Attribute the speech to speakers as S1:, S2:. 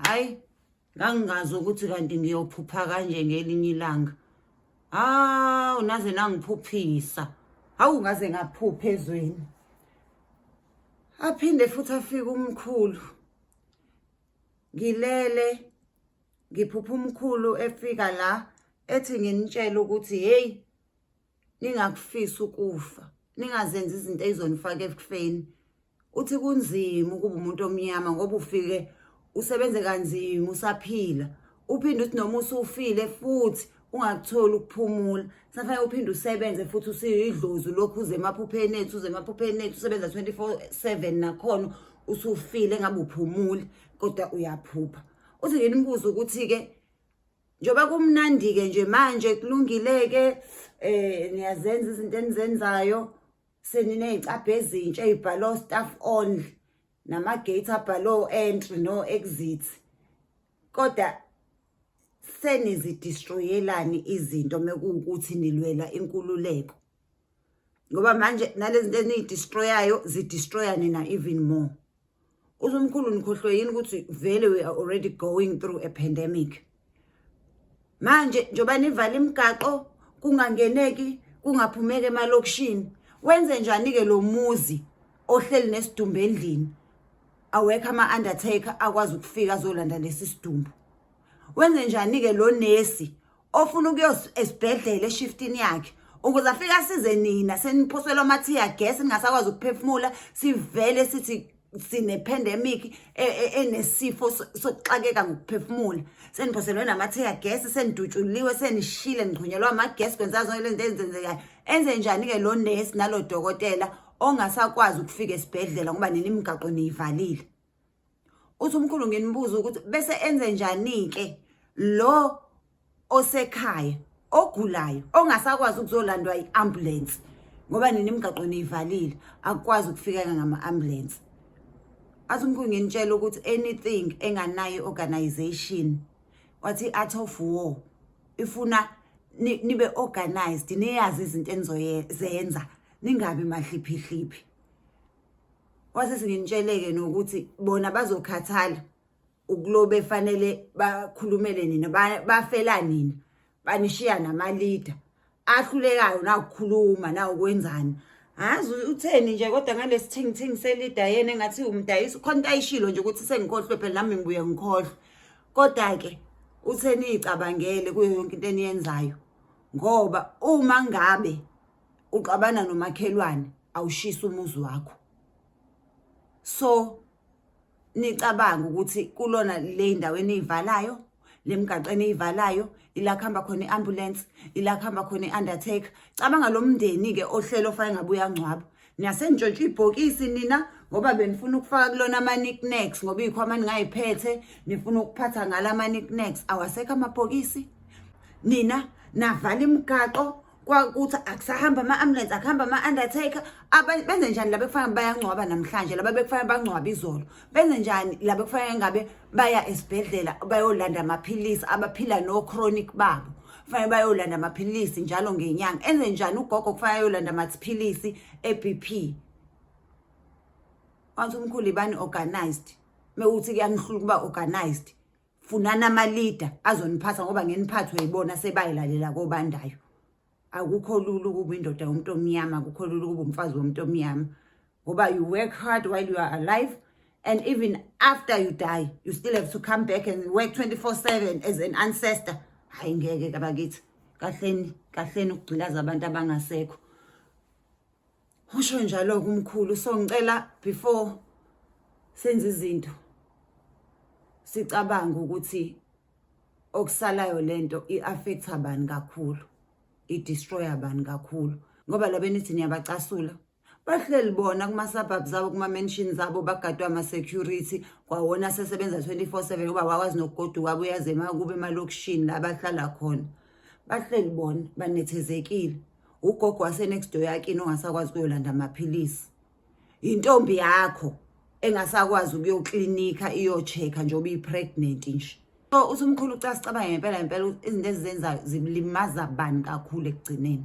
S1: hayi ngangingazi ukuthi kanti ngiyophupha kanje ngelinye ilanga. Unaze nangiphuphisa. Hawu ngaze ngaphupha ezweni. Aphinde futhi afika umkhulu. Ngilele ngiphupha umkhulu efika la ethi nginitshela ukuthi hey ningakufisa ukufa. Ningazenza izinto ezonifaka ekufeni. Uthi kunzima ukuba umuntu omnyama ngoba ufike usebenze kanzima usaphila. Uphinde uthi noma usufile futhi ungakutholi ukuphumula. Safanele uphinde usebenze futhi usiyidlozi lokhu uze emaphupheni ethu usebenza 24/7 nakhona usufile ngabe uphumule kodwa uyaphupha. Uthi nginimbuza ukuthi ke njoba kumnandi ke nje manje kulungile ke niyazenza izinto enizenzayo seninezicabha ezintsha ezibhalwe staff only nama gate abhalwe entry no exit kodwa senizidestroyelani izinto mekuwukuthi nilwela inkululeko ngoba manje nalezi zinto enizidestroyayo zidestroya nina even more. Uzumkhulu nikhohlwe yini ukuthi vele we are already going through a pandemic. Manje njoba nivala imigaqo kungangeneki kungaphumeki emalokishini wenze njani ke lo muzi ohleli nesidumbu endlini awekho ama undertaker akwazi ukufika azolanda lesi sidumbu. Wenze njani ke lo nesi ofuna ukuyos esibhedlela eshiftini yakhe ukuze afike asize nina seniphoselwa amathiya gas ningasakwazi ukuphefumula sivele sithi sine pandemic enesifo sokuxakeka ngokuphefumula seniphoselwe namathiya gas senidutshuliwe senishile nigqunyelwa ama gas kwenza zonke lento ezenzekayo. Enze njani ke lo nesi nalo dokotela ongasakwazi ukufika esibhedlela ngoba nini imigaqo niyivalile. Uthi umkhulu nginibuza ukuthi bese enze njani ke lo osekhaya ogulayo ongasakwazi ukuzolandwa iambulance ngoba nini imigaqo niyivalile akwazi ukufika ngama ambulance. Athi umkhulu nginitshela ukuthi anything enganayo organization wathi art of war ifuna nibe organized niyazi izinto enizoyenza ningabi mahliphi. Wase singinitsheleke nokuthi bona bazokhathala ukulobe fanele bakhulumele nina bafela nina banishiya nama leader ahlulekayo na ukukhuluma na ukwenzani. Hazi utheni nje kodwa ngalesi thing selida yena engathi umdayisi khona ayishilo nje ukuthi sengikhohlwe phela nami ngibuye ngikhohlwe kodwa ke utheni icabangele kuyo yonke into eniyenzayo ngoba uma ngabe uqabana nomakhelwane awushisa umuzi wakho. So nicabanga ukuthi kulona le ndawo enivalayo lemigaqo enivalayo ila khamba khona iambulance ila khamba khona iundertaker. Cabanga lo mndeni ke ohlelo ofana ngabuya ngcwaba niyasenjotshwa ibhokisi nina ngoba benifuna ukufaka kulona ama knickknacks ngoba ikhwama ningayiphethe nifuna ukuphatha ngala ama knickknacks awasekho amabhokisi nina navala imigaqo kwakuthi akusahamba ama ambulance akuhamba ama undertaker. Benze njani laba kufanele bayangcwaba namhlanje laba bekufanele bangcwaba izolo benze njani laba kufanele ngabe baya esibhedlela bayolanda amaphilisi abaphila no chronic babo kufanele bayolanda amaphilisi njalo ngenyanga. Enze njani ugogo kufanele ayolanda amaphilisi eBP. Wathi umkhulu ibani organized mewuthi kuyangihlula kuba organized funana ama leader azoniphatha ngoba ngeniphathwe yibona sebayilalela kobandayo. Akukho lulu ukuba indoda yomuntu omnyama akukho lulu ukuba umfazi womuntu omnyama ngoba you work hard while you are alive and even after you die you still have to come back and work 24/7 as an ancestor. Hayi ngeke kabakithi kahleni ukugcilaza abantu abangasekho. Usho njalo kumkhulu so ngicela before senze izinto sicabanga ukuthi okusalayo lento iaffect abani kakhulu idestroy abani kakhulu ngoba laba nithi niyabacasula bahleli bona kuma suburbs zabo kuma mansions zabo bagadwa ama security kwawona sesebenza 24/7 ngoba wakwazi nokugoduka uyaze kube emalokishini la bahlala khona bahleli bona banethezekile. Ugogo wase next door yakini ongasakwazi ukuyolanda amaphilisi intombi yakho engasakwazi ukuyoklinika iyochecka njoba ipregnant nje. So usumkhulu ucasicabanga ngempela izinto ezizenzayo zilimaza abani kakhulu ekugcineni.